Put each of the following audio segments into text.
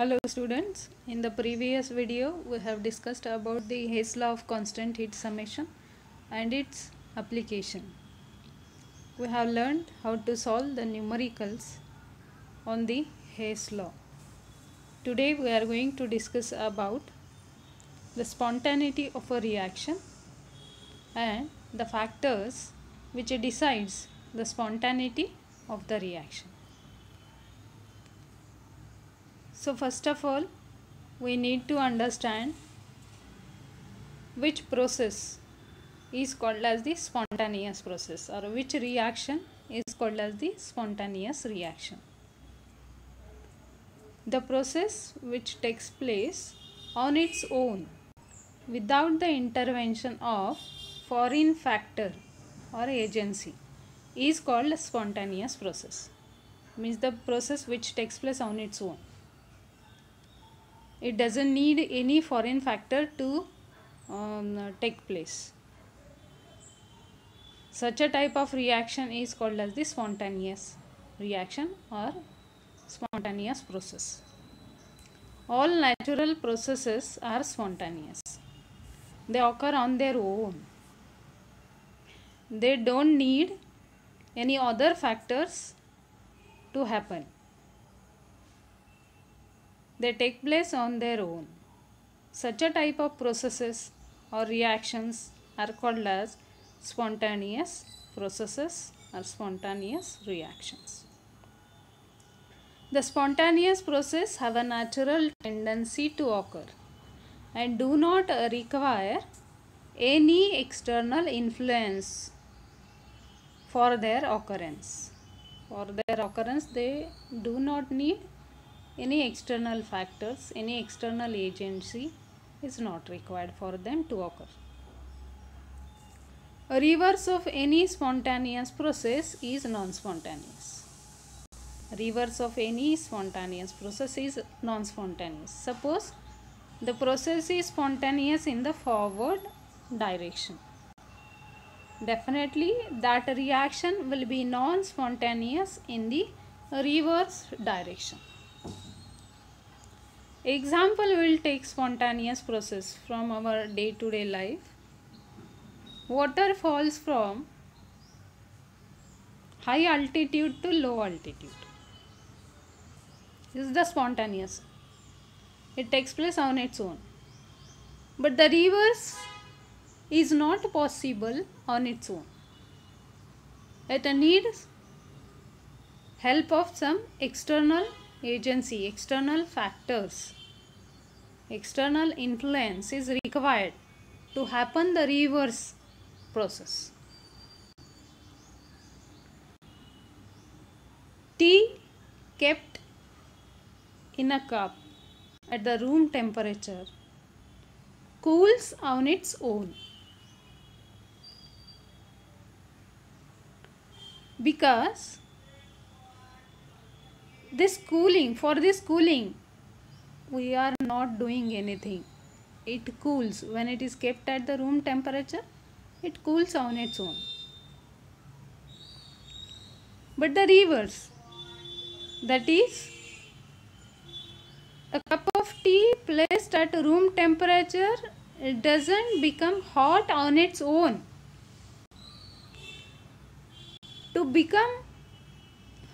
Hello students, in the previous video we have discussed about the Hayes law of constant heat summation and its application. We have learned how to solve the numericals on the Hayes law. Today we are going to discuss about the spontaneity of a reaction and the factors which decides the spontaneity of the reaction. So first of all, we need to understand which process is called as the spontaneous process, or which reaction is called as the spontaneous reaction. The process which takes place on its own without the intervention of foreign factor or agency is called spontaneous process. Means the process which takes place on its own. It doesn't need any foreign factor to take place. Such a type of reaction is called as the spontaneous reaction or spontaneous process. All natural processes are spontaneous. They occur on their own. They don't need any other factors to happen. They take place on their own. Such a type of processes or reactions are called as spontaneous processes or spontaneous reactions. The spontaneous process have a natural tendency to occur and do not require any external influence for their occurrence. For their occurrence, they do not need any external factors, any external agency is not required for them to occur. A reverse of any spontaneous process is non-spontaneous. Reverse of any spontaneous process is non-spontaneous. Suppose the process is spontaneous in the forward direction. Definitely that reaction will be non-spontaneous in the reverse direction. Example will take spontaneous process from our day-to-day life. Water falls from high altitude to low altitude. This is the spontaneous. It takes place on its own. But the reverse is not possible on its own. It needs help of some external agency, external factors, external influence is required to happen the reverse process. Tea kept in a cup at the room temperature cools on its own because for this cooling we are not doing anything. It cools when it is kept at the room temperature. It cools on its own. But the reverse, that is, a cup of tea placed at room temperature, it doesn't become hot on its own. To become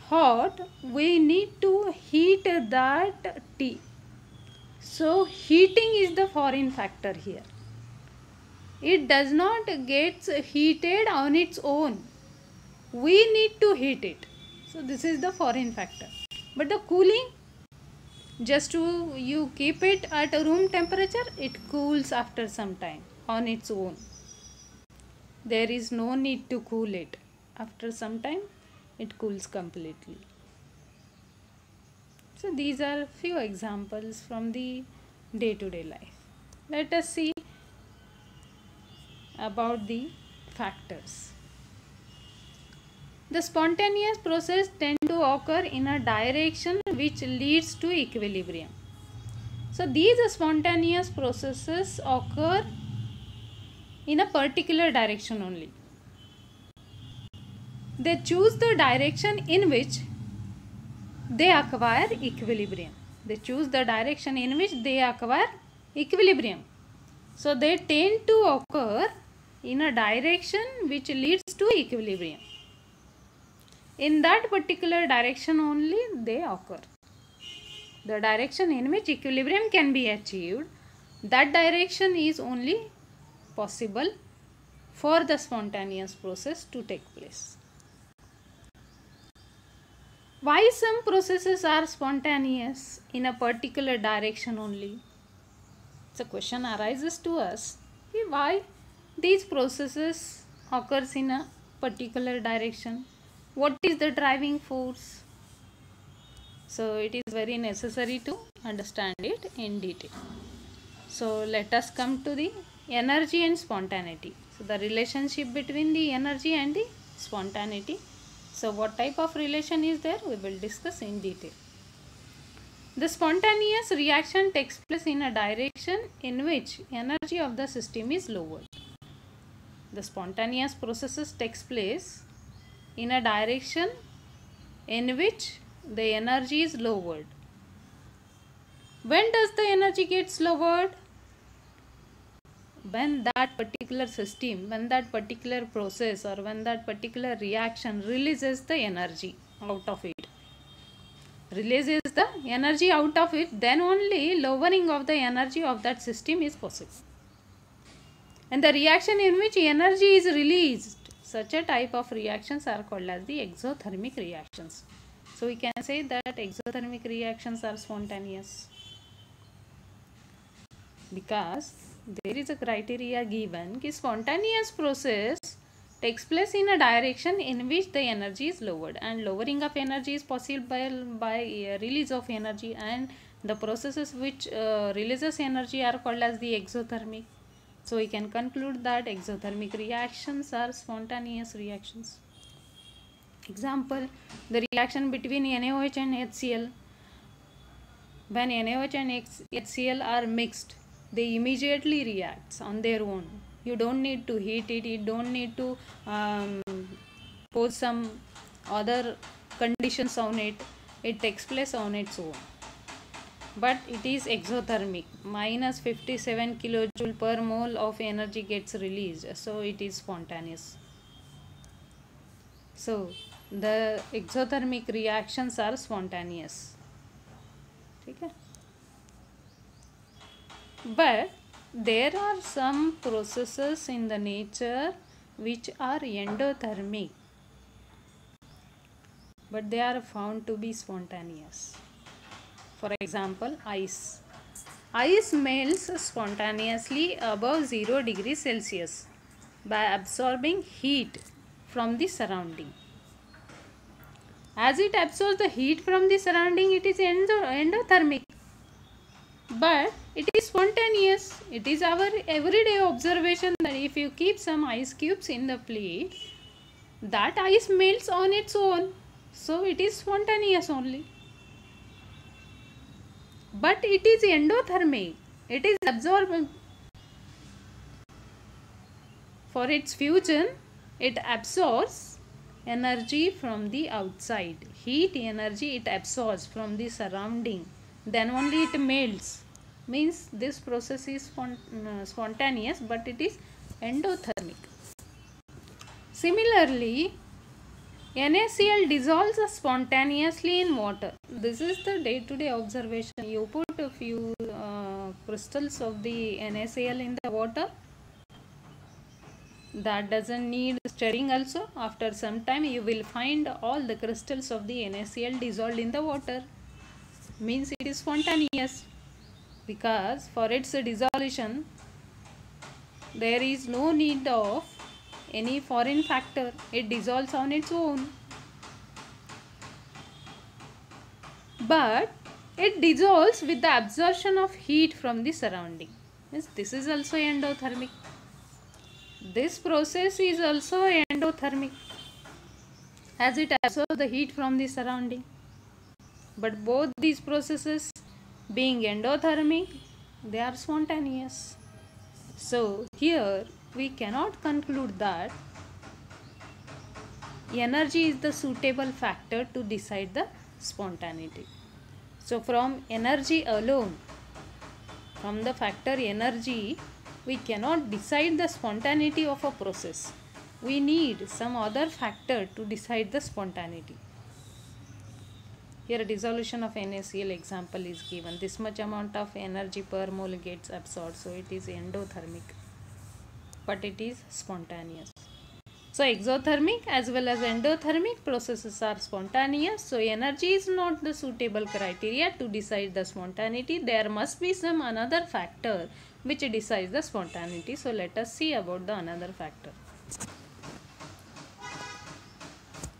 hot, we need to heat that tea. So heating is the foreign factor here. It does not get heated on its own. We need to heat it. So this is the foreign factor. But the cooling, just to you keep it at a room temperature, it cools after some time on its own. There is no need to cool it. After some time, it cools completely. So these are few examples from the day-to-day life. Let us see about the factors. The spontaneous process tend to occur in a direction which leads to equilibrium. So these spontaneous processes occur in a particular direction only. They choose the direction in which they acquire equilibrium. They choose the direction in which they acquire equilibrium. So they tend to occur in a direction which leads to equilibrium. In that particular direction only they occur. The direction in which equilibrium can be achieved, that direction is only possible for the spontaneous process to take place. Why some processes are spontaneous in a particular direction only? So question arises to us, why these processes occurs in a particular direction? What is the driving force? So it is very necessary to understand it in detail. So let us come to the energy and spontaneity. So the relationship between the energy and the spontaneity. So what type of relation is there? We will discuss in detail. The spontaneous reaction takes place in a direction in which energy of the system is lowered. The spontaneous processes takes place in a direction in which the energy is lowered. When does the energy gets lowered? When that particular system, when that particular process or when that particular reaction releases the energy out of it. Releases the energy out of it, then only lowering of the energy of that system is possible. And the reaction in which energy is released, such a type of reactions are called as the exothermic reactions. So we can say that exothermic reactions are spontaneous, because there is a criteria given that spontaneous process takes place in a direction in which the energy is lowered, and lowering of energy is possible by release of energy, and the processes which releases energy are called as the exothermic. So we can conclude that exothermic reactions are spontaneous reactions. Example, the reaction between NaOH and HCl. When NaOH and HCl are mixed, they immediately react on their own. You don't need to heat it, you don't need to put some other conditions on it. It takes place on its own. But it is exothermic, minus 57 kilojoule per mole of energy gets released, so it is spontaneous. So the exothermic reactions are spontaneous. Okay? But there are some processes in the nature which are endothermic, but they are found to be spontaneous. For example, ice. Ice melts spontaneously above 0 degrees Celsius by absorbing heat from the surrounding. As it absorbs the heat from the surrounding, it is endothermic. But it is spontaneous. It is our everyday observation that if you keep some ice cubes in the plate, that ice melts on its own. So it is spontaneous only. But it is endothermic. It is absorbing. For its fusion, it absorbs energy from the outside. Heat energy it absorbs from the surrounding. Then only it melts. Means this process is spontaneous, but it is endothermic. Similarly, NaCl dissolves spontaneously in water. This is the day-to-day observation. You put a few crystals of the NaCl in the water. That doesn't need stirring also. After some time you will find all the crystals of the NaCl dissolved in the water. Means it is spontaneous, because for its dissolution there is no need of any foreign factor. It dissolves on its own. But it dissolves with the absorption of heat from the surrounding. Means this is also endothermic. This process is also endothermic, as it absorbs the heat from the surrounding. But both these processes being endothermic, they are spontaneous. So here we cannot conclude that energy is the suitable factor to decide the spontaneity. So from energy alone, from the factor energy, we cannot decide the spontaneity of a process. We need some other factor to decide the spontaneity. Here a dissolution of NaCl example is given. This much amount of energy per mole gets absorbed, so it is endothermic, but it is spontaneous. So exothermic as well as endothermic processes are spontaneous. So energy is not the suitable criteria to decide the spontaneity. There must be some another factor which decides the spontaneity. So let us see about the another factor.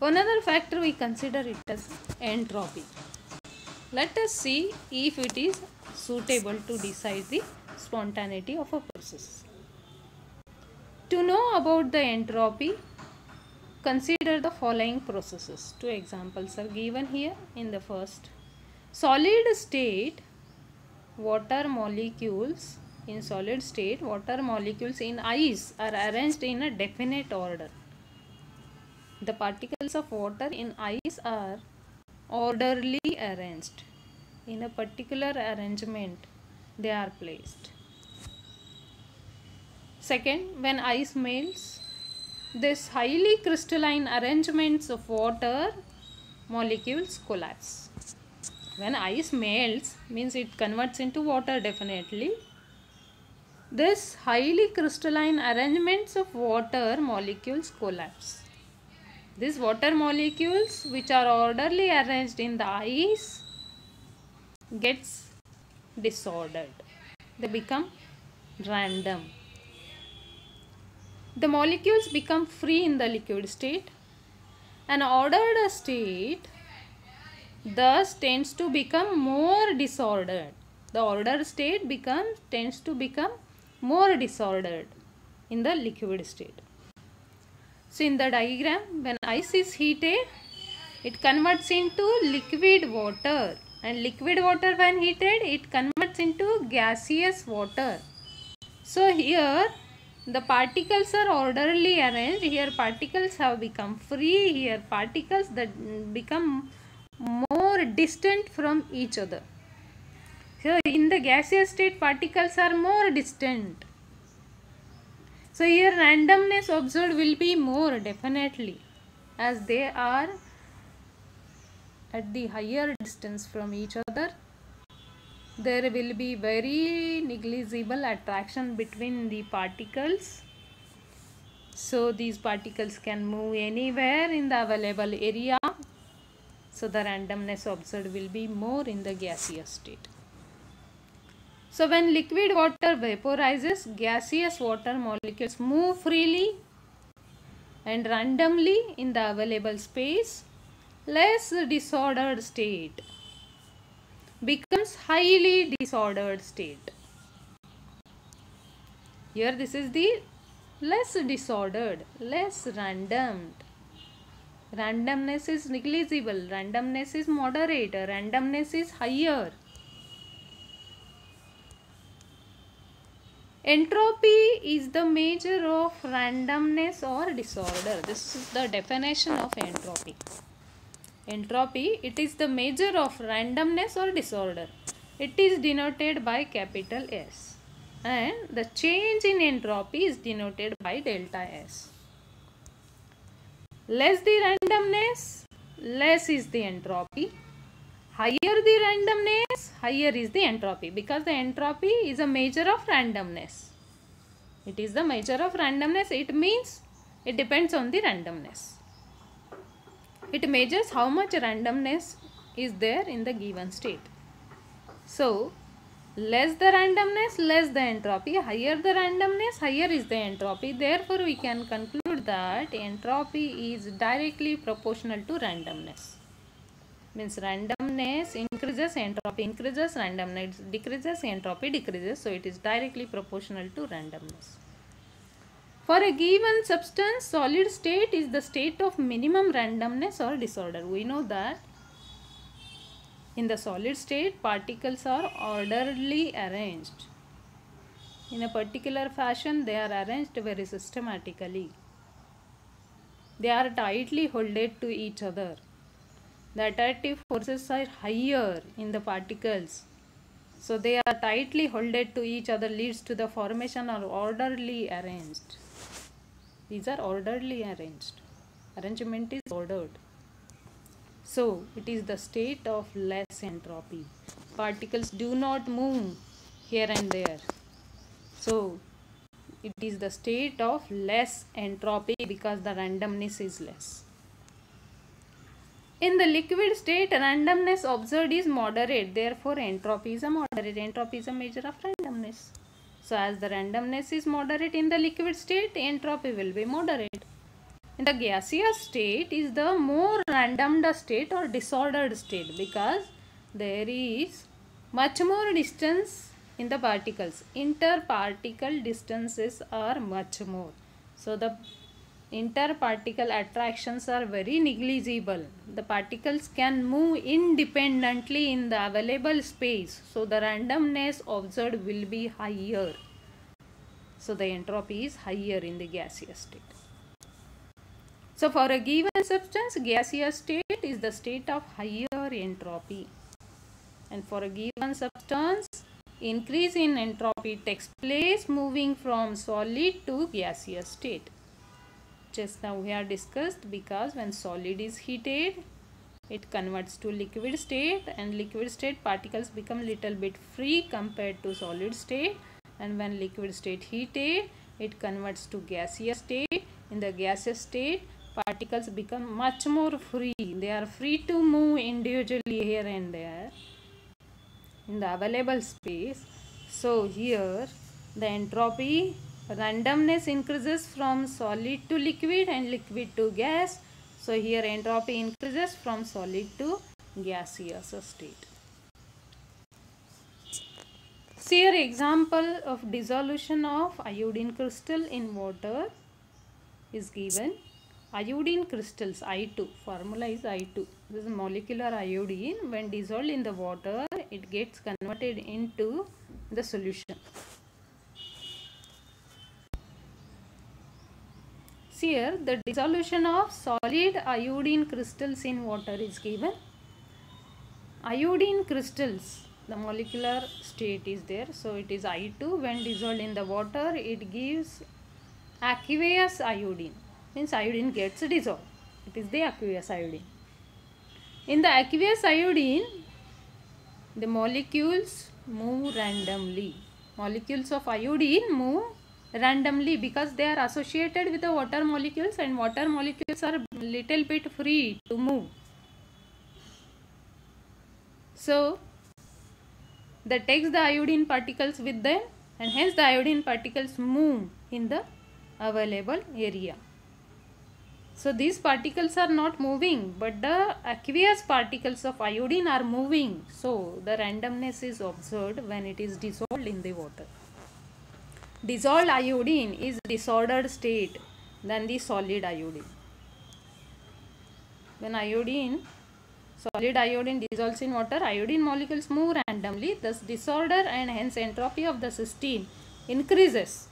Another factor we consider it as entropy. Let us see if it is suitable to decide the spontaneity of a process. To know about the entropy, consider the following processes. Two examples are given here. In the first, solid state water molecules in ice are arranged in a definite order. The particles of water in ice are orderly arranged. In a particular arrangement they are placed. Second, when ice melts, this highly crystalline arrangements of water molecules collapse. When ice melts, means it converts into water definitely. This highly crystalline arrangements of water molecules collapse. These water molecules which are orderly arranged in the ice gets disordered. They become random. The molecules become free in the liquid state. An ordered state thus tends to become more disordered. The ordered state tends to become more disordered in the liquid state. So in the diagram, when ice is heated, it converts into liquid water, and liquid water when heated, it converts into gaseous water. So here the particles are orderly arranged. Here particles have become free. Here particles that become more distant from each other. So in the gaseous state, particles are more distant. So here randomness observed will be more definitely, as they are at the higher distance from each other. There will be very negligible attraction between the particles. So these particles can move anywhere in the available area. So the randomness observed will be more in the gaseous state. So when liquid water vaporizes, gaseous water molecules move freely and randomly in the available space. Less disordered state becomes highly disordered state. Here this is the less disordered, less random. Randomness is negligible, randomness is moderate, randomness is higher. Entropy is the measure of randomness or disorder. This is the definition of entropy. Entropy, it is the measure of randomness or disorder. It is denoted by capital S, and the change in entropy is denoted by delta S. Less the randomness, less is the entropy. Higher the randomness, higher is the entropy, because the entropy is a measure of randomness. It is the measure of randomness. It means it depends on the randomness. It measures how much randomness is there in the given state. So less the randomness, less the entropy. Higher the randomness, higher is the entropy. Therefore we can conclude that entropy is directly proportional to randomness. Means randomness increases, entropy increases, randomness decreases, entropy decreases. So it is directly proportional to randomness. For a given substance, solid state is the state of minimum randomness or disorder. We know that in the solid state, particles are orderly arranged. In a particular fashion, they are arranged very systematically. They are tightly holded to each other. The attractive forces are higher in the particles, so they are tightly holded to each other, leads to the formation of orderly arranged. These are orderly arranged. Arrangement is ordered. So it is the state of less entropy. Particles do not move here and there. So it is the state of less entropy because the randomness is less. In the liquid state, randomness observed is moderate. Therefore, entropy is a moderate. Entropy is a measure of randomness. So, as the randomness is moderate in the liquid state, entropy will be moderate. In the gaseous state is the more randomed state or disordered state because there is much more distance in the particles. Interparticle distances are much more. So, the interparticle attractions are very negligible. The particles can move independently in the available space. So, the randomness observed will be higher. So, the entropy is higher in the gaseous state. So, for a given substance, gaseous state is the state of higher entropy. And for a given substance, increase in entropy takes place moving from solid to gaseous state. Just now we have discussed, because when solid is heated, it converts to liquid state, and liquid state particles become little bit free compared to solid state, and when liquid state heated, it converts to gaseous state. In the gaseous state, particles become much more free. They are free to move individually here and there in the available space. So here the entropy randomness increases from solid to liquid and liquid to gas. So here entropy increases from solid to gaseous state. See here example of dissolution of iodine crystal in water is given. Iodine crystals, I2, formula is I2. This is molecular iodine. When dissolved in the water, it gets converted into the solution. See here, the dissolution of solid iodine crystals in water is given. Iodine crystals, the molecular state is there. So it is I2. When dissolved in the water, it gives aqueous iodine. Means iodine gets dissolved. It is the aqueous iodine. In the aqueous iodine, the molecules move randomly. Molecules of iodine move randomly because they are associated with the water molecules, and water molecules are little bit free to move. So they takes the iodine particles with them, and hence the iodine particles move in the available area. So these particles are not moving, but the aqueous particles of iodine are moving. So the randomness is observed when it is dissolved in the water. Dissolved iodine is disordered state than the solid iodine. When solid iodine dissolves in water, iodine molecules move randomly, thus disorder, and hence entropy of the system increases.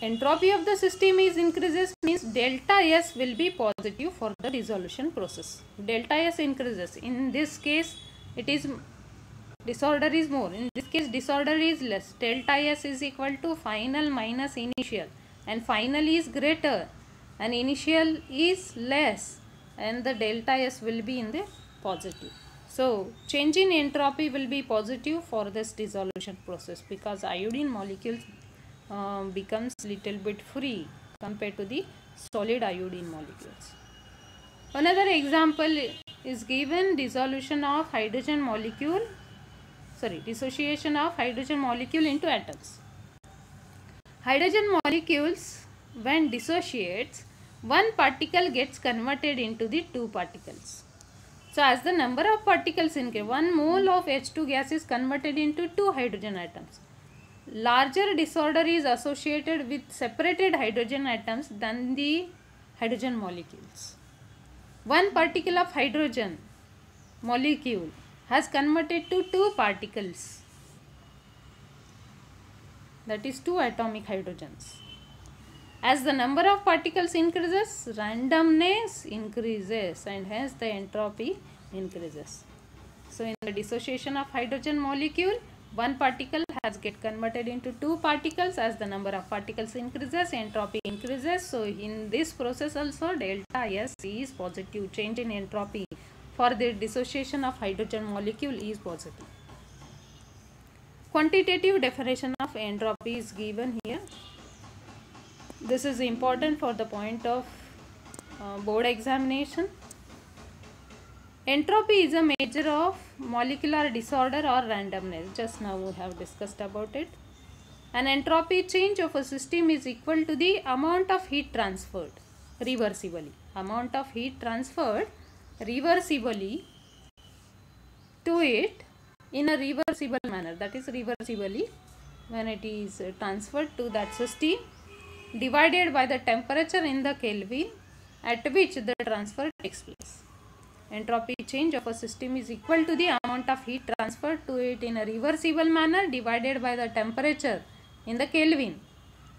Entropy of the system is increases means delta S will be positive for the dissolution process. Delta S increases. In this case, it is disorder is more. In this case, disorder is less. Delta S is equal to final minus initial, and final is greater and initial is less, and the delta S will be in the positive. So change in entropy will be positive for this dissolution process because iodine molecules becomes little bit free compared to the solid iodine molecules. Another example is given, dissociation of hydrogen molecule into atoms. Hydrogen molecules, when dissociates, one particle gets converted into the two particles. So as the number of particles increase, 1 mole of H2 gas is converted into 2 hydrogen atoms. Larger disorder is associated with separated hydrogen atoms than the hydrogen molecules. One particle of hydrogen molecule has converted to 2 particles, that is 2 atomic hydrogens. As the number of particles increases, randomness increases and hence the entropy increases. So in the dissociation of hydrogen molecule, one particle has get converted into two particles. As the number of particles increases, entropy increases. So in this process also delta S is positive. Change in entropy for the dissociation of hydrogen molecule is positive. Quantitative definition of entropy is given here. This is important for the point of board examination. Entropy is a measure of molecular disorder or randomness. Just now we have discussed about it. An entropy change of a system is equal to the amount of heat transferred reversibly. Amount of heat transferred reversibly to it in a reversible manner. That is reversibly when it is transferred to that system divided by the temperature in the Kelvin at which the transfer takes place. Entropy change of a system is equal to the amount of heat transferred to it in a reversible manner divided by the temperature in the Kelvin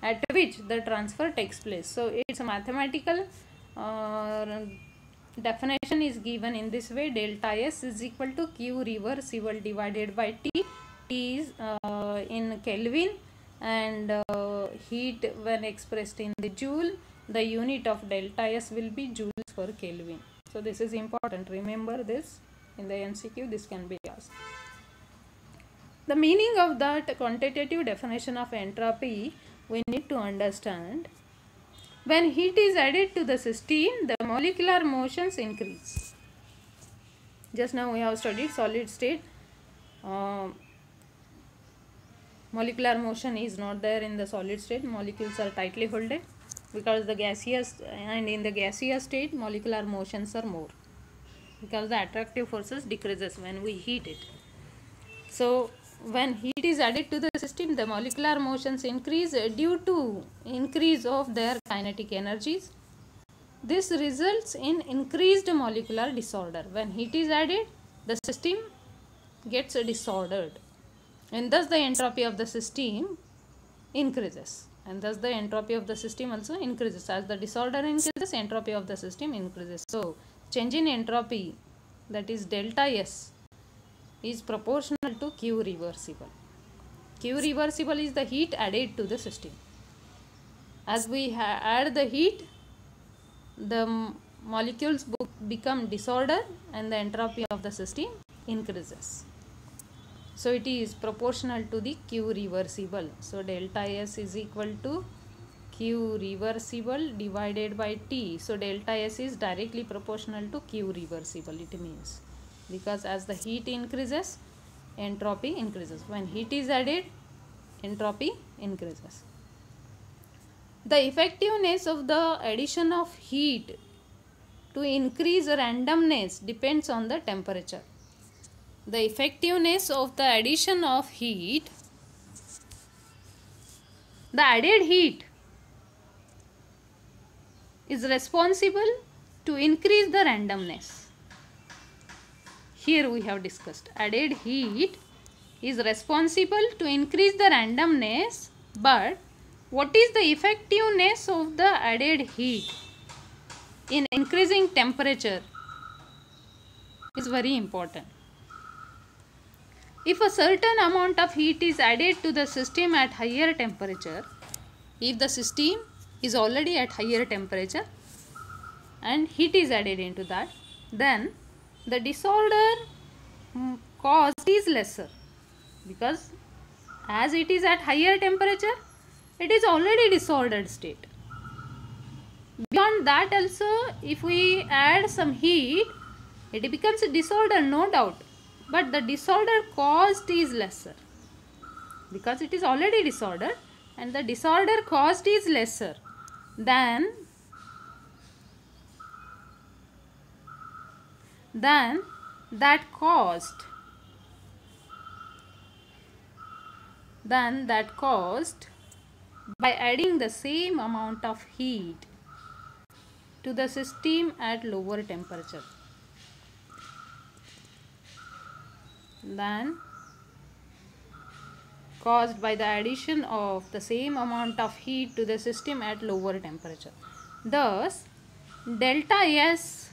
at which the transfer takes place. So its mathematical definition is given in this way: delta S is equal to Q reversible divided by T. T is in Kelvin, and heat when expressed in the joule, the unit of delta S will be joules per Kelvin. So this is important. Remember this in the MCQ. This can be asked. The meaning of that quantitative definition of entropy we need to understand. When heat is added to the system, the molecular motions increase. Just now we have studied solid state. Molecular motion is not there in the solid state. Molecules are tightly folded because the gaseous, and in the gaseous state molecular motions are more because the attractive forces decreases when we heat it. So when heat is added to the system, the molecular motions increase due to increase of their kinetic energies. This results in increased molecular disorder. When heat is added, the system gets disordered, and thus the entropy of the system increases, and thus the entropy of the system also increases. As the disorder increases, entropy of the system increases. So change in entropy, that is delta S, is proportional to Q reversible. Q reversible is the heat added to the system. As we add the heat, the molecules become disordered and the entropy of the system increases. So it is proportional to the Q reversible. So delta S is equal to Q reversible divided by T. So delta S is directly proportional to Q reversible, it means, because as the heat increases, entropy increases. When heat is added, entropy increases. The effectiveness of the addition of heat to increase randomness depends on the temperature. The effectiveness of the addition of heat, the added heat is responsible to increase the randomness. Here we have discussed added heat is responsible to increase the randomness, but what is the effectiveness of the added heat in increasing temperature is very important. If a certain amount of heat is added to the system at higher temperature, if the system is already at higher temperature and heat is added into that, then the disorder caused is lesser, because as it is at higher temperature, it is already disordered state. Beyond that also, if we add some heat, it becomes a disorder, no doubt, but the disorder caused is lesser because it is already disordered, and the disorder caused is lesser than that caused by adding the same amount of heat to the system at lower temperature, than caused by the addition of the same amount of heat to the system at lower temperature. Thus, delta S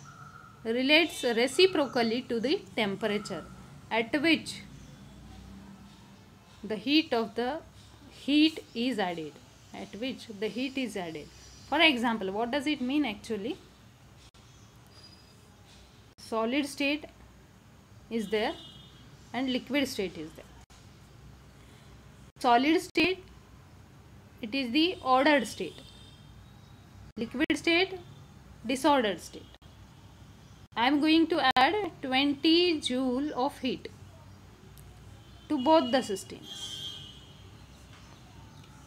relates reciprocally to the temperature at which the heat is added. For example, what does it mean actually? Solid state is there and liquid state is there. Solid state, it is the ordered state. Liquid state, disordered state. I am going to add 20 joule of heat to both the systems.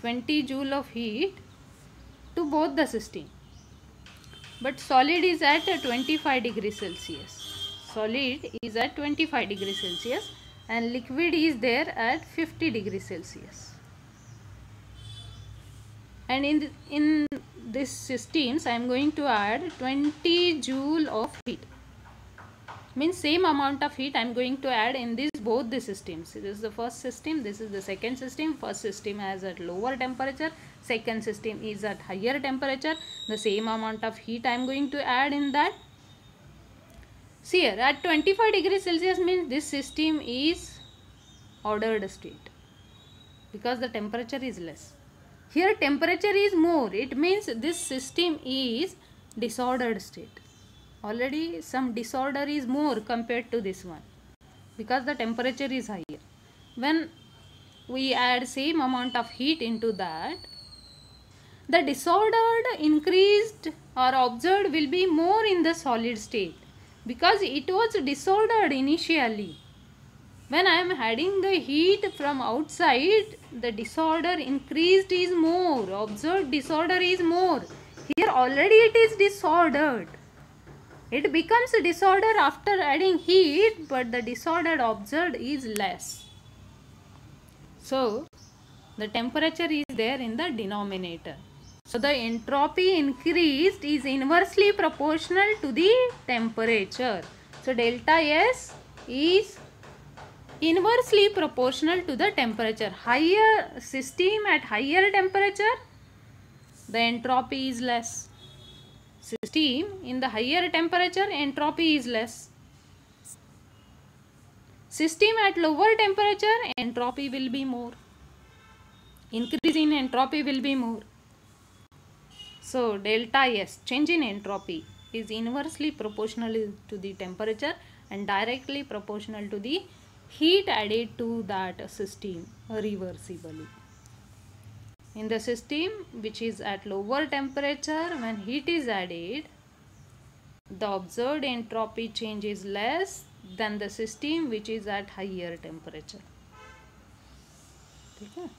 20 joule of heat to both the system. But solid is at 25 degrees Celsius. Solid is at 25 degrees Celsius and liquid is there at 50 degrees Celsius. And in this systems I am going to add 20 joule of heat. Means same amount of heat I am going to add in both the systems. This is the first system, this is the second system. First system is at lower temperature, second system is at higher temperature. The same amount of heat I am going to add in that. See here, at 25 degrees Celsius means this system is ordered state because the temperature is less. Here temperature is more, it means this system is disordered state. Already some disorder is more compared to this one because the temperature is higher. When we add same amount of heat into that, the disordered increased or observed will be more in the solid state because it was disordered initially. When I am adding the heat from outside, the disorder increased is more, observed disorder is more. Here already it is disordered. It becomes a disorder after adding heat, but the disorder observed is less. So, the temperature is there in the denominator. So, the entropy increased is inversely proportional to the temperature. So, delta S is inversely proportional to the temperature. Higher system at higher temperature, the entropy is less. System in the higher temperature, entropy is less. System at lower temperature, entropy will be more. Increase in entropy will be more. So, delta S, change in entropy, is inversely proportional to the temperature and directly proportional to the heat added to that system reversibly. In the system which is at lower temperature, when heat is added, the observed entropy change is less than the system which is at higher temperature. Okay.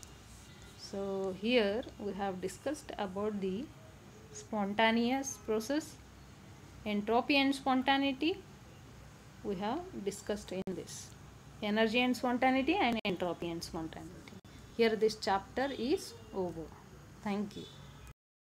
So here we have discussed about the spontaneous process, entropy and spontaneity. We have discussed in this energy and spontaneity and entropy and spontaneity. Here this chapter is over. Thank you.